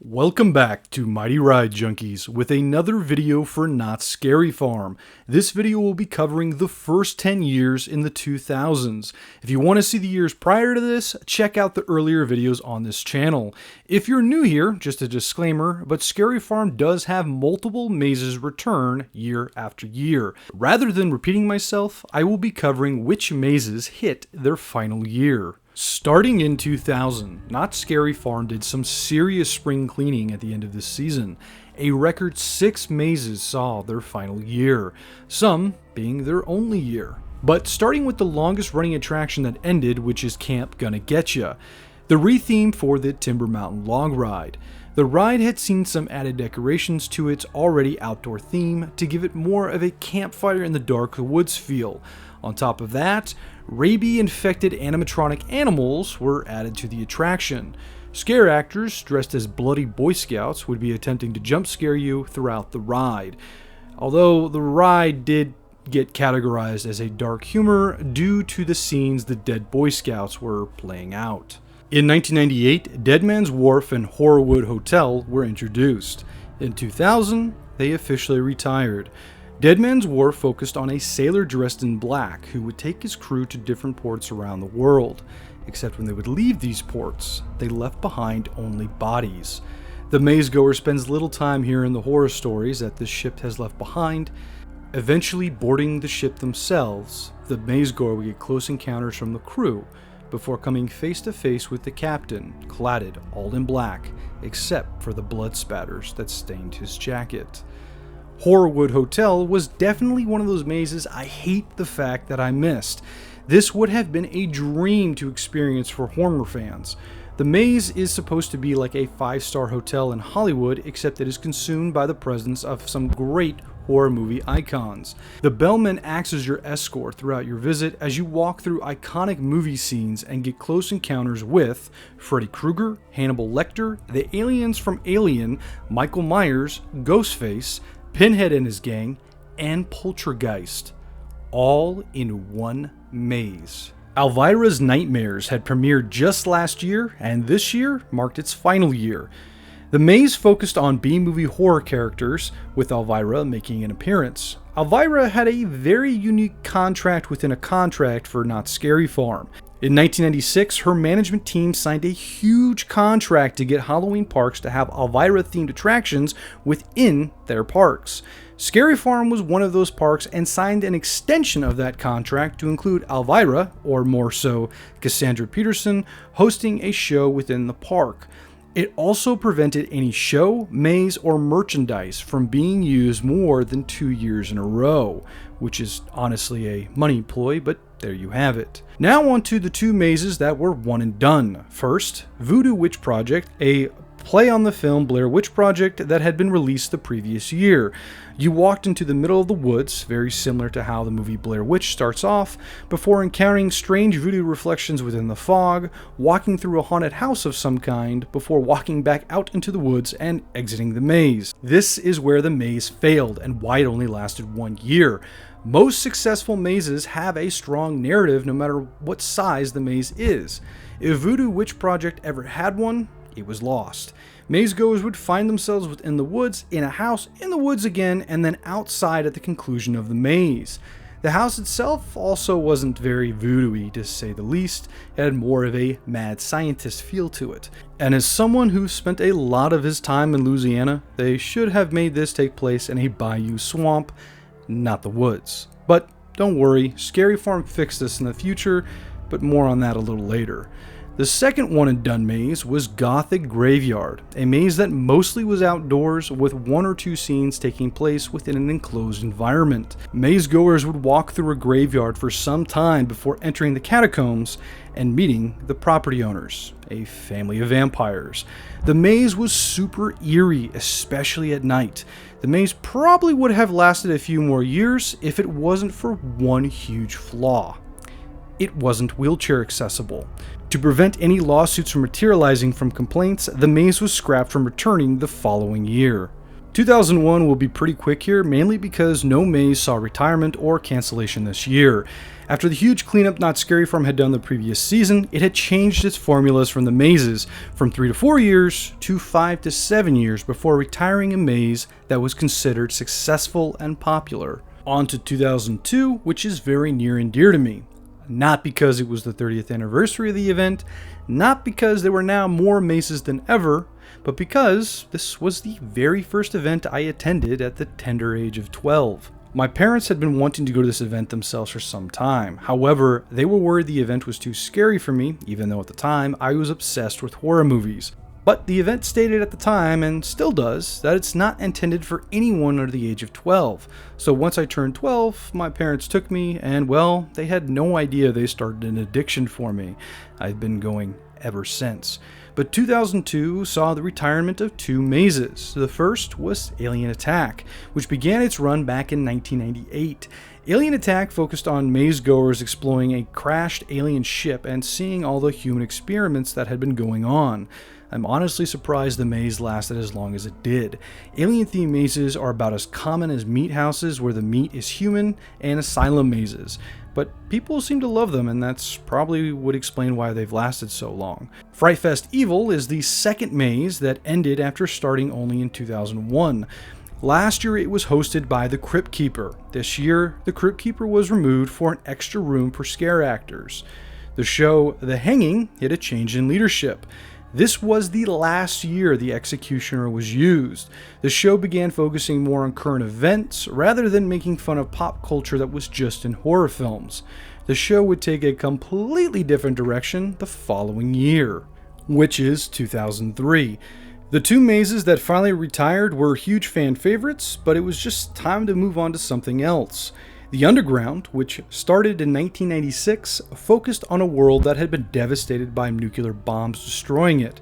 Welcome back to Mighty Ride Junkies with another video for Knott's Scary Farm. This video will be covering the first 10 years in the 2000s. If you want to see the years prior to this, check out the earlier videos on this channel. If you're new here, just a disclaimer, but Scary Farm does have multiple mazes return year after year. Rather than repeating myself, I will be covering which mazes hit their final year. Starting in 2000, Knott's Scary Farm did some serious spring cleaning at the end of this season. A record 6 mazes saw their final year, some being their only year. But starting with the longest running attraction that ended, which is Camp Gonna Getcha, the retheme for the Timber Mountain Log Ride. The ride had seen some added decorations to its already outdoor theme to give it more of a campfire in the dark woods feel. On top of that, rabies-infected animatronic animals were added to the attraction. Scare actors dressed as bloody Boy Scouts would be attempting to jump scare you throughout the ride. Although the ride did get categorized as a dark humor due to the scenes the dead Boy Scouts were playing out. In 1998, Dead Man's Wharf and Horrorwood Hotel were introduced. In 2000, they officially retired. Dead Man's Wharf focused on a sailor dressed in black who would take his crew to different ports around the world. Except when they would leave these ports, they left behind only bodies. The maze goer spends little time hearing the horror stories that this ship has left behind. Eventually boarding the ship themselves, the maze goer would get close encounters from the crew before coming face to face with the captain, cladded all in black, except for the blood spatters that stained his jacket. Horrorwood Hotel was definitely one of those mazes I hate the fact that I missed. This would have been a dream to experience for horror fans. The maze is supposed to be like a 5-star hotel in Hollywood, except it is consumed by the presence of some great horror movie icons. The bellman acts as your escort throughout your visit as you walk through iconic movie scenes and get close encounters with Freddy Krueger, Hannibal Lecter, the aliens from Alien, Michael Myers, Ghostface, Pinhead and his gang, and Poltergeist, all in one maze. Elvira's Nightmares had premiered just last year, and this year marked its final year. The maze focused on B-movie horror characters, with Elvira making an appearance. Elvira had a very unique contract within a contract for Knott's Scary Farm. In 1996, her management team signed a huge contract to get Halloween parks to have Elvira-themed attractions within their parks. Scary Farm was one of those parks and signed an extension of that contract to include Elvira, or more so Cassandra Peterson, hosting a show within the park. It also prevented any show, maze, or merchandise from being used more than 2 years in a row, which is honestly a money ploy, but there you have it. Now on to the 2 mazes that were one and done. First, Voodoo Witch Project, a play on the film Blair Witch Project that had been released the previous year. You walked into the middle of the woods, very similar to how the movie Blair Witch starts off, before encountering strange voodoo reflections within the fog, walking through a haunted house of some kind, before walking back out into the woods and exiting the maze. This is where the maze failed and why it only lasted 1 year. Most successful mazes have a strong narrative no matter what size the maze is. If Voodoo Witch Project ever had one, it was lost. Maze goers would find themselves within the woods, in a house, in the woods again, and then outside at the conclusion of the maze. The house itself also wasn't very voodoo-y, to say the least. It had more of a mad scientist feel to it. And as someone who spent a lot of his time in Louisiana, they should have made this take place in a bayou swamp, not the woods. But don't worry, Scary Farm fixed this in the future, but more on that a little later. The second one and done maze was Gothic Graveyard, a maze that mostly was outdoors with 1 or 2 scenes taking place within an enclosed environment. Maze goers would walk through a graveyard for some time before entering the catacombs and meeting the property owners, a family of vampires. The maze was super eerie, especially at night. The maze probably would have lasted a few more years if it wasn't for one huge flaw. It wasn't wheelchair accessible. To prevent any lawsuits from materializing from complaints, the maze was scrapped from returning the following year. 2001 will be pretty quick here, mainly because no maze saw retirement or cancellation this year. After the huge cleanup Not Scary Farm had done the previous season, it had changed its formulas from the mazes from 3 to 4 years to 5 to 7 years before retiring a maze that was considered successful and popular. On to 2002, which is very near and dear to me. Not because it was the 30th anniversary of the event, not because there were now more mazes than ever, but because this was the very first event I attended at the tender age of 12. My parents had been wanting to go to this event themselves for some time. However, they were worried the event was too scary for me, even though at the time I was obsessed with horror movies. But the event stated at the time, and still does, that it's not intended for anyone under the age of 12. So once I turned 12, my parents took me, and well, they had no idea they started an addiction for me. I've been going ever since. But 2002 saw the retirement of 2 mazes. The first was Alien Attack, which began its run back in 1998. Alien Attack focused on maze goers exploring a crashed alien ship and seeing all the human experiments that had been going on. I'm honestly surprised the maze lasted as long as it did. Alien-themed mazes are about as common as meat houses where the meat is human, and asylum mazes. But people seem to love them, and that's probably would explain why they've lasted so long. Fright Fest Evil is the second maze that ended after starting only in 2001. Last year it was hosted by the Crypt Keeper. This year, the Crypt Keeper was removed for an extra room for scare actors. The show The Hanging hit a change in leadership. This was the last year the Executioner was used. The show began focusing more on current events rather than making fun of pop culture that was just in horror films. The show would take a completely different direction the following year, which is 2003. The 2 mazes that finally retired were huge fan favorites, but it was just time to move on to something else. The Underground, which started in 1996, focused on a world that had been devastated by nuclear bombs destroying it.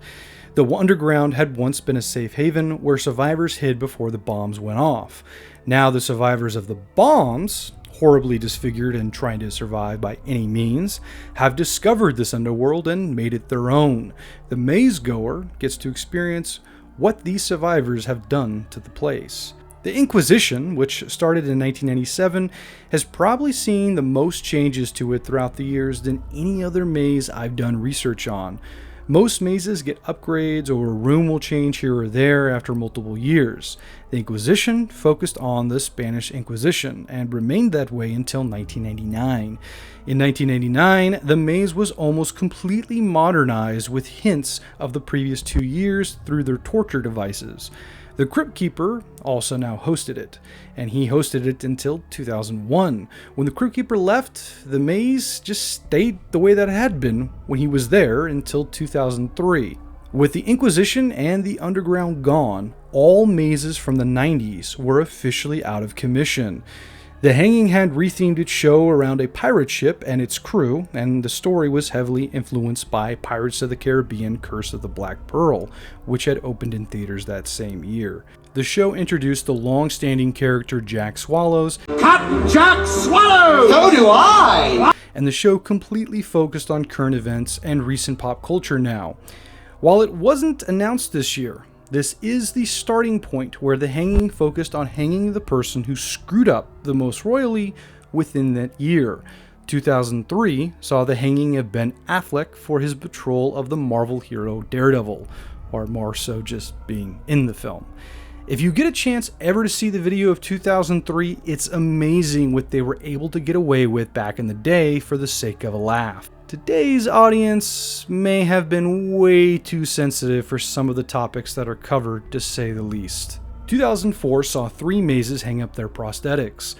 The Underground had once been a safe haven where survivors hid before the bombs went off. Now the survivors of the bombs, horribly disfigured and trying to survive by any means, have discovered this underworld and made it their own. The maze goer gets to experience what these survivors have done to the place. The Inquisition, which started in 1997, has probably seen the most changes to it throughout the years than any other maze I've done research on. Most mazes get upgrades or a room will change here or there after multiple years. The Inquisition focused on the Spanish Inquisition and remained that way until 1999. In 1999, the maze was almost completely modernized with hints of the previous 2 years through their torture devices. The Crypt Keeper also now hosted it, and he hosted it until 2001. When the Crypt Keeper left, the maze just stayed the way that it had been when he was there until 2003. With the Inquisition and the Underground gone, all mazes from the 90s were officially out of commission. The Hanging had rethemed its show around a pirate ship and its crew, and the story was heavily influenced by Pirates of the Caribbean: Curse of the Black Pearl, which had opened in theaters that same year. The show introduced the long-standing character Jack Swallows. Captain Jack Swallows! So do I! And the show completely focused on current events and recent pop culture now. While it wasn't announced this year, this is the starting point where The Hanging focused on hanging the person who screwed up the most royally within that year. 2003 saw the hanging of Ben Affleck for his betrayal of the Marvel hero Daredevil, or more so just being in the film. If you get a chance ever to see the video of 2003, it's amazing what they were able to get away with back in the day for the sake of a laugh. Today's audience may have been way too sensitive for some of the topics that are covered, to say the least. 2004 saw 3 mazes hang up their prosthetics.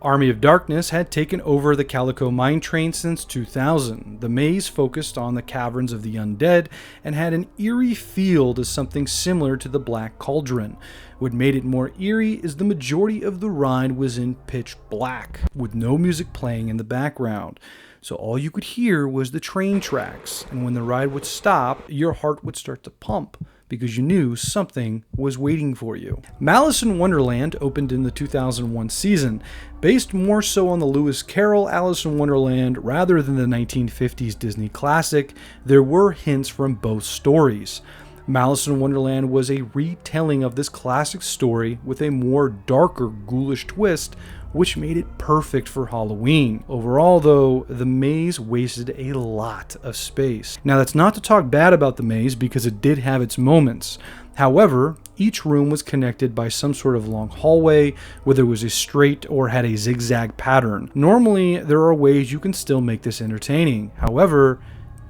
Army of Darkness had taken over the Calico Mine Train since 2000. The maze focused on the caverns of the undead and had an eerie feel to something similar to the Black Cauldron. What made it more eerie is the majority of the ride was in pitch black, with no music playing in the background. So all you could hear was the train tracks, and when the ride would stop, your heart would start to pump, because you knew something was waiting for you. Malice in Wonderland opened in the 2001 season. Based more so on the Lewis Carroll Alice in Wonderland rather than the 1950s Disney classic, there were hints from both stories. Malice in Wonderland was a retelling of this classic story with a more darker, ghoulish twist, which made it perfect for Halloween. Overall, though, the maze wasted a lot of space. Now, that's not to talk bad about the maze, because it did have its moments. However, each room was connected by some sort of long hallway, whether it was a straight or had a zigzag pattern. Normally, there are ways you can still make this entertaining. However,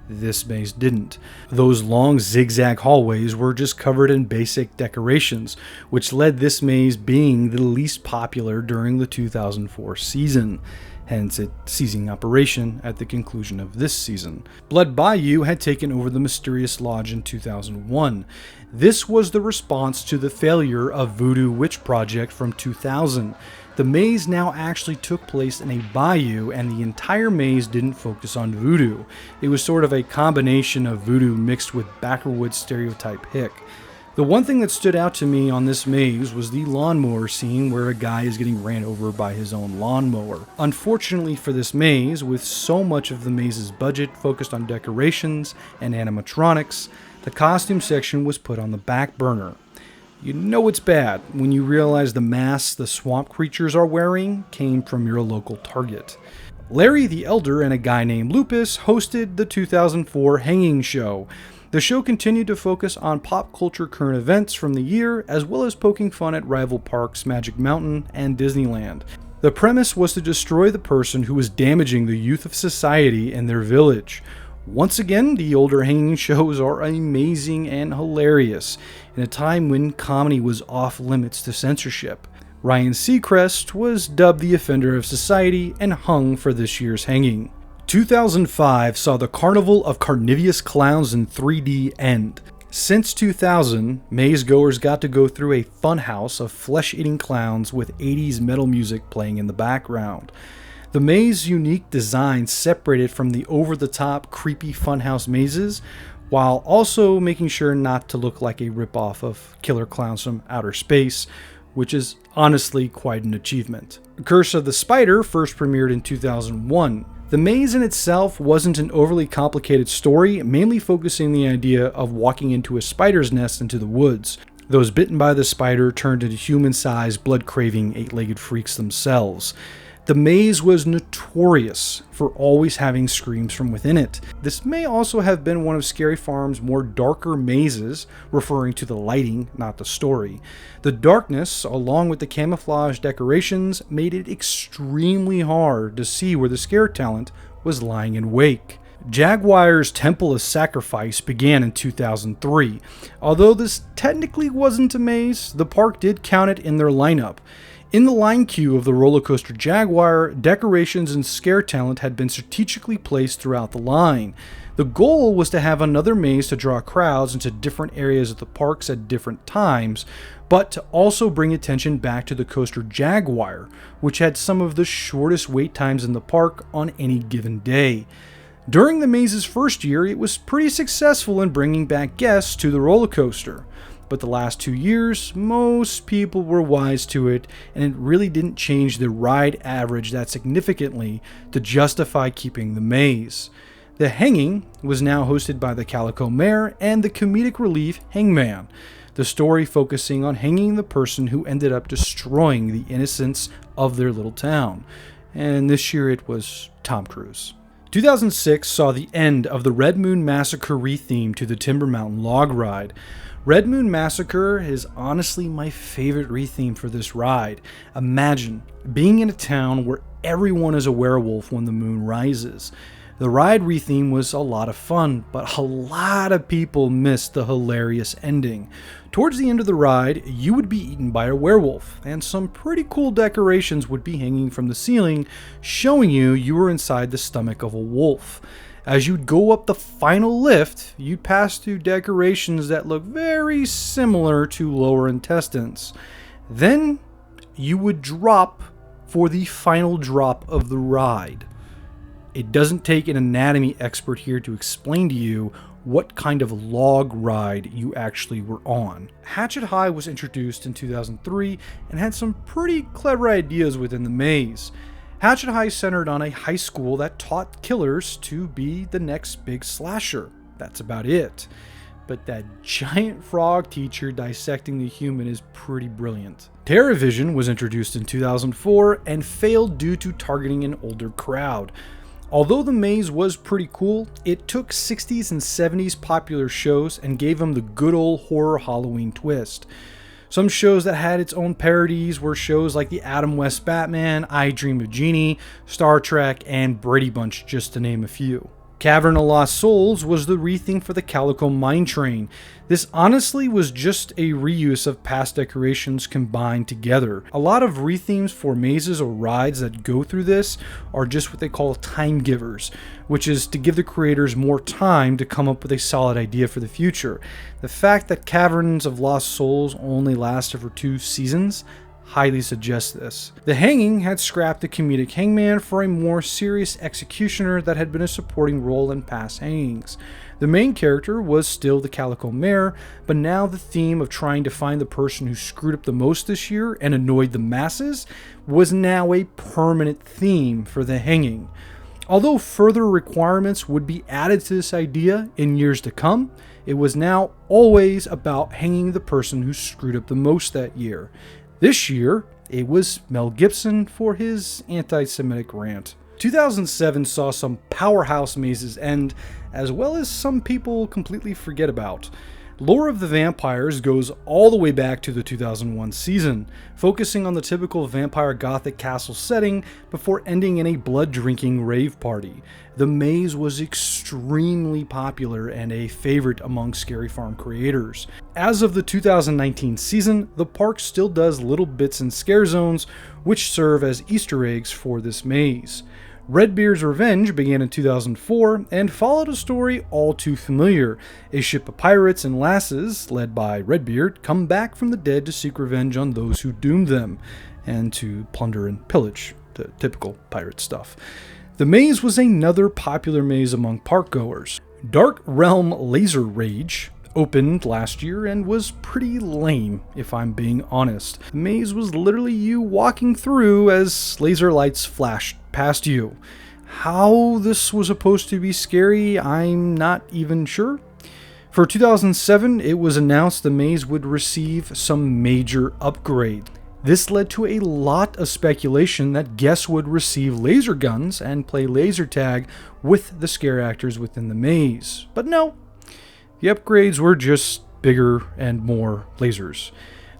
this maze didn't. Those long zigzag hallways were just covered in basic decorations, which led this maze being the least popular during the 2004 season, hence it ceasing operation at the conclusion of this season. Blood Bayou had taken over the Mysterious Lodge in 2001. This was the response to the failure of Voodoo Witch Project from 2000. The maze now actually took place in a bayou, and the entire maze didn't focus on voodoo. It was sort of a combination of voodoo mixed with backwoods stereotype hick. The one thing that stood out to me on this maze was the lawnmower scene where a guy is getting ran over by his own lawnmower. Unfortunately for this maze, with so much of the maze's budget focused on decorations and animatronics, the costume section was put on the back burner. You know it's bad when you realize the masks the swamp creatures are wearing came from your local Target. Larry the Elder and a guy named Lupus hosted the 2004 Hanging Show. The show continued to focus on pop culture current events from the year, as well as poking fun at rival parks Magic Mountain and Disneyland. The premise was to destroy the person who was damaging the youth of society in their village. Once again, the older hanging shows are amazing and hilarious, in a time when comedy was off limits to censorship. Ryan Seacrest was dubbed the offender of society and hung for this year's hanging. 2005 saw the Carnival of Carnivorous Clowns in 3D end. Since 2000, maze goers got to go through a funhouse of flesh-eating clowns with 80s metal music playing in the background. The maze's unique design separated from the over-the-top, creepy funhouse mazes, while also making sure not to look like a ripoff of Killer Clowns from Outer Space, which is honestly quite an achievement. Curse of the Spider first premiered in 2001. The maze in itself wasn't an overly complicated story, mainly focusing on the idea of walking into a spider's nest into the woods. Those bitten by the spider turned into human-sized, blood-craving, eight-legged freaks themselves. The maze was notorious for always having screams from within it. This may also have been one of Scary Farm's more darker mazes, referring to the lighting, not the story. The darkness, along with the camouflage decorations, made it extremely hard to see where the scare talent was lying in wake. Jaguar's Temple of Sacrifice began in 2003. Although this technically wasn't a maze, the park did count it in their lineup. In the line queue of the roller coaster Jaguar, decorations and scare talent had been strategically placed throughout the line. The goal was to have another maze to draw crowds into different areas of the parks at different times, but to also bring attention back to the coaster Jaguar, which had some of the shortest wait times in the park on any given day. During the maze's first year, it was pretty successful in bringing back guests to the roller coaster. But the last 2 years, most people were wise to it, and it really didn't change the ride average that significantly to justify keeping the maze. The hanging was now hosted by the Calico Mare and the comedic relief Hangman, the story focusing on hanging the person who ended up destroying the innocence of their little town. And this year it was Tom Cruise. 2006 saw the end of the Red Moon Massacre retheme to the Timber Mountain Log Ride. Red Moon Massacre is honestly my favorite retheme for this ride. Imagine being in a town where everyone is a werewolf when the moon rises. The ride retheme was a lot of fun, but a lot of people missed the hilarious ending. Towards the end of the ride, you would be eaten by a werewolf, and some pretty cool decorations would be hanging from the ceiling, showing you were inside the stomach of a wolf. As you'd go up the final lift, you'd pass through decorations that look very similar to lower intestines. Then you would drop for the final drop of the ride. It doesn't take an anatomy expert here to explain to you what kind of log ride you actually were on. Hatchet High was introduced in 2003 and had some pretty clever ideas within the maze. Hatchet High centered on a high school that taught killers to be the next big slasher. That's about it. but that giant frog teacher dissecting the human is pretty brilliant. Terravision was introduced in 2004 and failed due to targeting an older crowd. Although the maze was pretty cool, it took 60s and 70s popular shows and gave them the good old horror Halloween twist. Some shows that had its own parodies were shows like the Adam West Batman, I Dream of Jeannie, Star Trek, and Brady Bunch, just to name a few. Cavernal Lost Souls was the retheme for the Calico Mine Train. This honestly was just a reuse of past decorations combined together. A lot of rethemes for mazes or rides that go through this are just what they call time givers, which is to give the creators more time to come up with a solid idea for the future. The fact that Caverns of Lost Souls only lasted for 2 seasons highly suggests this. The Hanging had scrapped the comedic hangman for a more serious executioner that had been a supporting role in past hangings. The main character was still the Calico Mayor, but now the theme of trying to find the person who screwed up the most this year and annoyed the masses was now a permanent theme for The Hanging. Although further requirements would be added to this idea in years to come, it was now always about hanging the person who screwed up the most that year. This year, it was Mel Gibson for his anti-Semitic rant. 2007 saw some powerhouse mazes end, as well as some people completely forget about. Lore of the Vampires goes all the way back to the 2001 season, focusing on the typical vampire gothic castle setting before ending in a blood-drinking rave party. The maze was extremely popular and a favorite among Scary Farm creators. As of the 2019 season, the park still does little bits and scare zones, which serve as Easter eggs for this maze. Redbeard's Revenge began in 2004 and followed a story all too familiar. A ship of pirates and lasses, led by Redbeard, come back from the dead to seek revenge on those who doomed them, and to plunder and pillage, the typical pirate stuff. The maze was another popular maze among parkgoers. Dark Realm Laser Rage opened last year and was pretty lame, if I'm being honest. The maze was literally you walking through as laser lights flashed past you. How this was supposed to be scary, I'm not even sure. For 2007, it was announced the maze would receive some major upgrade. This led to a lot of speculation that guests would receive laser guns and play laser tag with the scare actors within the maze. But no, the upgrades were just bigger and more lasers.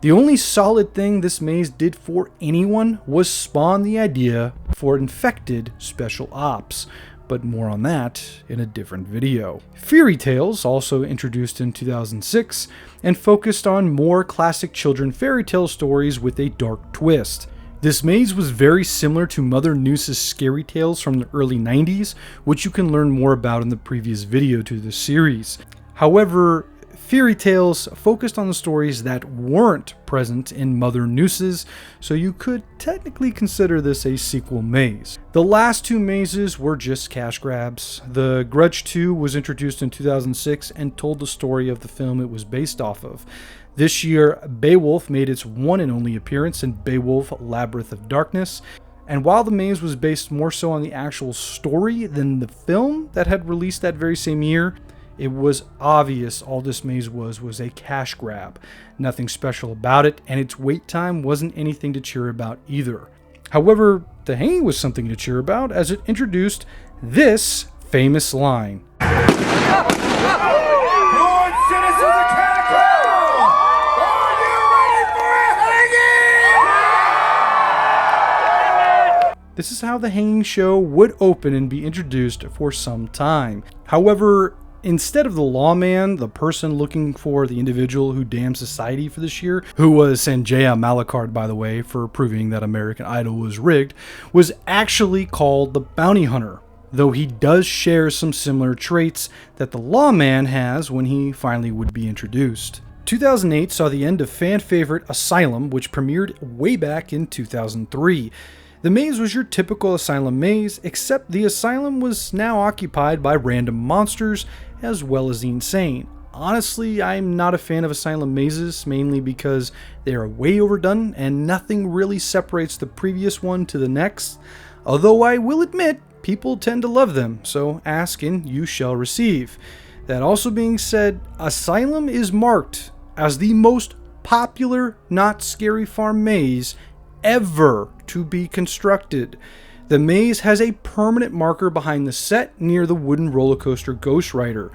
The only solid thing this maze did for anyone was spawn the idea for infected special ops, but more on that in a different video. Fairy Tales, also introduced in 2006, and focused on more classic children fairy tale stories with a dark twist. This maze was very similar to Mother Noose's Scary Tales from the early 90s, which you can learn more about in the previous video to this series. However, Fairy Tales focused on the stories that weren't present in Mother Noose's, so you could technically consider this a sequel maze. The last 2 mazes were just cash grabs. The Grudge 2 was introduced in 2006 and told the story of the film it was based off of. This year, Beowulf made its one and only appearance in Beowulf Labyrinth of Darkness, and while the maze was based more so on the actual story than the film that had released that very same year, it was obvious all this maze was a cash grab. Nothing special about it, and its wait time wasn't anything to cheer about either. However, The Hanging was something to cheer about as it introduced this famous line. This is how The Hanging show would open and be introduced for some time. However, instead of the lawman, the person looking for the individual who damned society for this year, who was Sanjaya Malakard, by the way, for proving that American Idol was rigged, was actually called the Bounty Hunter, though he does share some similar traits that the lawman has when he finally would be introduced. 2008 saw the end of fan favorite Asylum, which premiered way back in 2003. The maze was your typical asylum maze, except the asylum was now occupied by random monsters as well as the insane. Honestly, I'm not a fan of asylum mazes, mainly because they are way overdone and nothing really separates the previous one to the next. Although I will admit, people tend to love them, so ask and you shall receive. That also being said, Asylum is marked as the most popular Knott's Scary Farm maze ever to be constructed. The maze has a permanent marker behind the set near the wooden roller coaster Ghost Rider.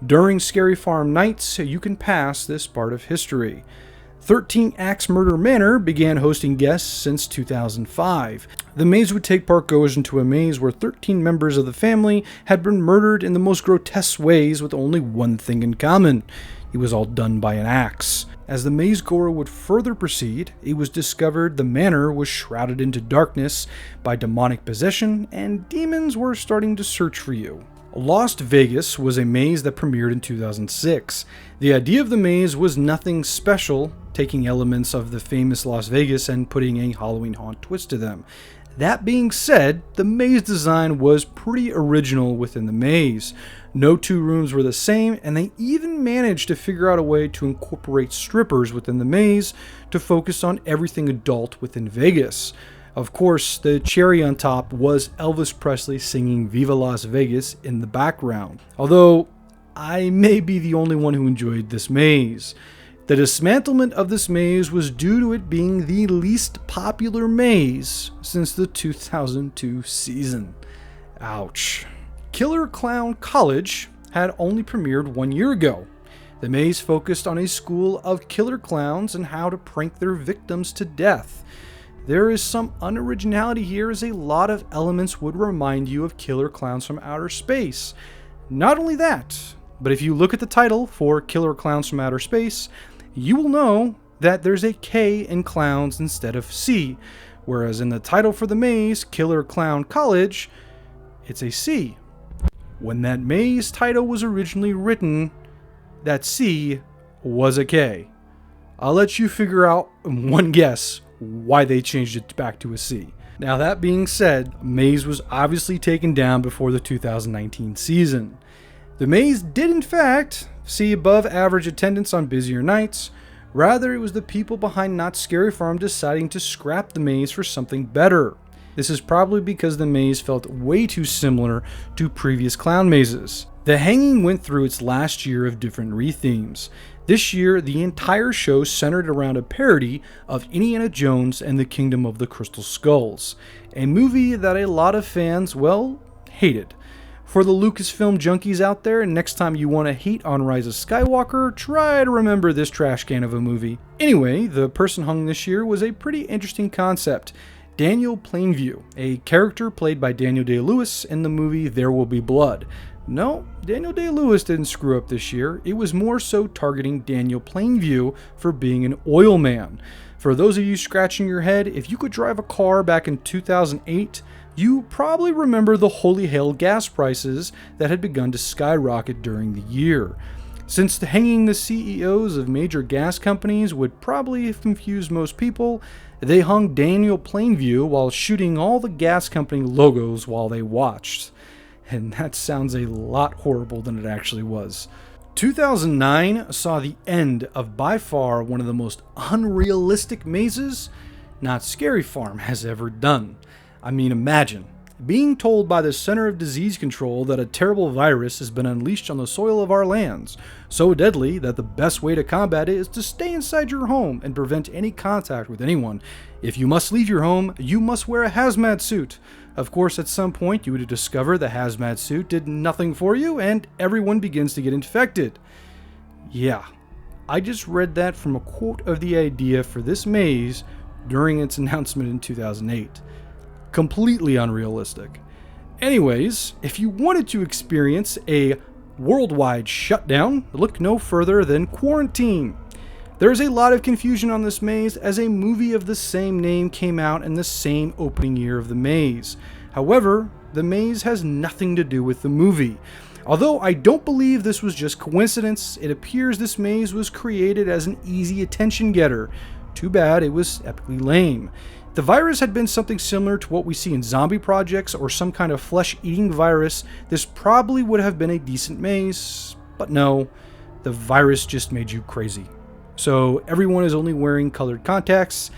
During Scary Farm nights, you can pass this part of history. 13 Axe Murder Manor began hosting guests since 2005. The maze would take parkgoers into a maze where 13 members of the family had been murdered in the most grotesque ways with only one thing in common. It was all done by an axe. As the maze goer would further proceed, it was discovered the manor was shrouded into darkness by demonic possession, and demons were starting to search for you. Lost Vegas was a maze that premiered in 2006. The idea of the maze was nothing special, taking elements of the famous Las Vegas and putting a Halloween haunt twist to them. That being said, the maze design was pretty original within the maze. No two rooms were the same, and they even managed to figure out a way to incorporate strippers within the maze to focus on everything adult within Vegas. Of course, the cherry on top was Elvis Presley singing Viva Las Vegas in the background. Although, I may be the only one who enjoyed this maze. The dismantlement of this maze was due to it being the least popular maze since the 2002 season. Ouch. Killer Clown College had only premiered 1 year ago. The maze focused on a school of killer clowns and how to prank their victims to death. There is some unoriginality here, as a lot of elements would remind you of Killer Clowns from Outer Space. Not only that, but if you look at the title for Killer Clowns from Outer Space, you will know that there's a K in clowns instead of C, whereas in the title for the maze, Killer Clown College, it's a C. When that maze title was originally written, that C was a K. I'll let you figure out in one guess why they changed it back to a C. Now that being said, maze was obviously taken down before the 2019 season. The maze did in fact see above average attendance on busier nights. Rather, it was the people behind Knott's Scary Farm deciding to scrap the maze for something better. This is probably because the maze felt way too similar to previous clown mazes. The hanging went through its last year of different rethemes. This year, the entire show centered around a parody of Indiana Jones and the Kingdom of the Crystal Skulls, a movie that a lot of fans, well, hated. For the Lucasfilm junkies out there, next time you want to hate on Rise of Skywalker, try to remember this trash can of a movie. Anyway, the person hung this year was a pretty interesting concept. Daniel Plainview, a character played by Daniel Day-Lewis in the movie There Will Be Blood. No, Daniel Day-Lewis didn't screw up this year. It was more so targeting Daniel Plainview for being an oil man. For those of you scratching your head, if you could drive a car back in 2008, you probably remember the holy hell gas prices that had begun to skyrocket during the year. Since hanging the CEOs of major gas companies would probably have confused most people, they hung Daniel Plainview while shooting all the gas company logos while they watched. And that sounds a lot horrible than it actually was. 2009 saw the end of by far one of the most unrealistic mazes Knott's Scary Farm has ever done. I mean, imagine being told by the Center of Disease Control that a terrible virus has been unleashed on the soil of our lands, so deadly that the best way to combat it is to stay inside your home and prevent any contact with anyone. If you must leave your home, you must wear a hazmat suit. Of course, at some point you would discover the hazmat suit did nothing for you and everyone begins to get infected. Yeah, I just read that from a quote of the idea for this maze during its announcement in 2008. Completely unrealistic. Anyways, if you wanted to experience a worldwide shutdown, look no further than Quarantine. There's a lot of confusion on this maze, as a movie of the same name came out in the same opening year of the maze. However, the maze has nothing to do with the movie. Although I don't believe this was just coincidence, it appears this maze was created as an easy attention getter. Too bad it was epically lame. If the virus had been something similar to what we see in zombie projects or some kind of flesh-eating virus, this probably would have been a decent maze. But no, the virus just made you crazy. So everyone is only wearing colored contacts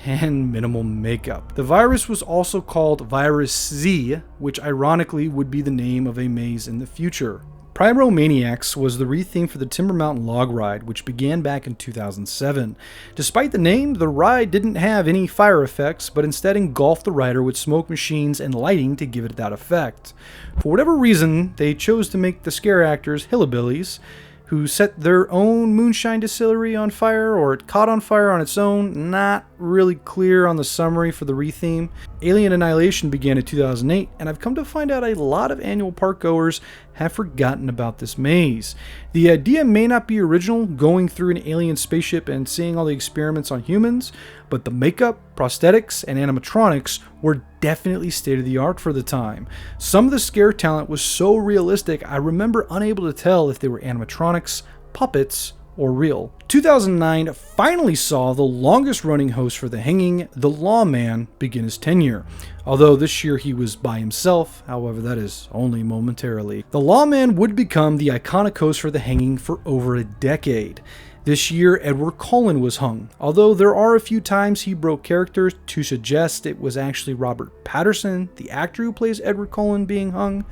and minimal makeup. The virus was also called Virus Z, which ironically would be the name of a maze in the future. Pyromaniacs was the retheme for the Timber Mountain Log Ride, which began back in 2007. Despite the name, the ride didn't have any fire effects, but instead engulfed the rider with smoke machines and lighting to give it that effect. For whatever reason, they chose to make the scare actors hillbillies, who set their own moonshine distillery on fire, or it caught on fire on its own. Not really clear on the summary for the retheme. Alien Annihilation began in 2008, and I've come to find out a lot of annual park goers have forgotten about this maze. The idea may not be original, going through an alien spaceship and seeing all the experiments on humans, but the makeup, prosthetics, and animatronics were definitely state-of-the-art for the time. Some of the scare talent was so realistic, I remember unable to tell if they were animatronics, puppets, or real. 2009 finally saw the longest-running host for The Hanging, the Lawman, begin his tenure. Although this year he was by himself, however that is only momentarily. The Lawman would become the iconic host for The Hanging for over a decade. This year, Edward Cullen was hung, although there are a few times he broke character to suggest it was actually Robert Patterson, the actor who plays Edward Cullen, being hung.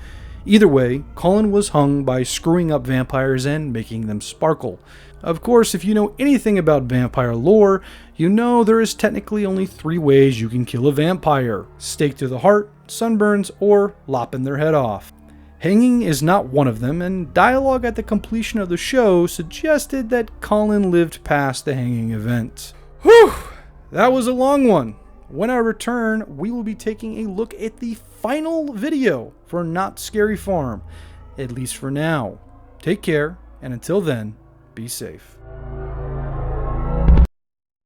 Either way, Cullen was hung by screwing up vampires and making them sparkle. Of course, if you know anything about vampire lore, you know there is technically only 3 ways you can kill a vampire: stake to the heart, sunburns, or lopping their head off. Hanging is not one of them, and dialogue at the completion of the show suggested that Cullen lived past the hanging event. Whew! That was a long one. When I return, we will be taking a look at the final video for Knott Scary Farm, at least for now. Take care, and until then, be safe.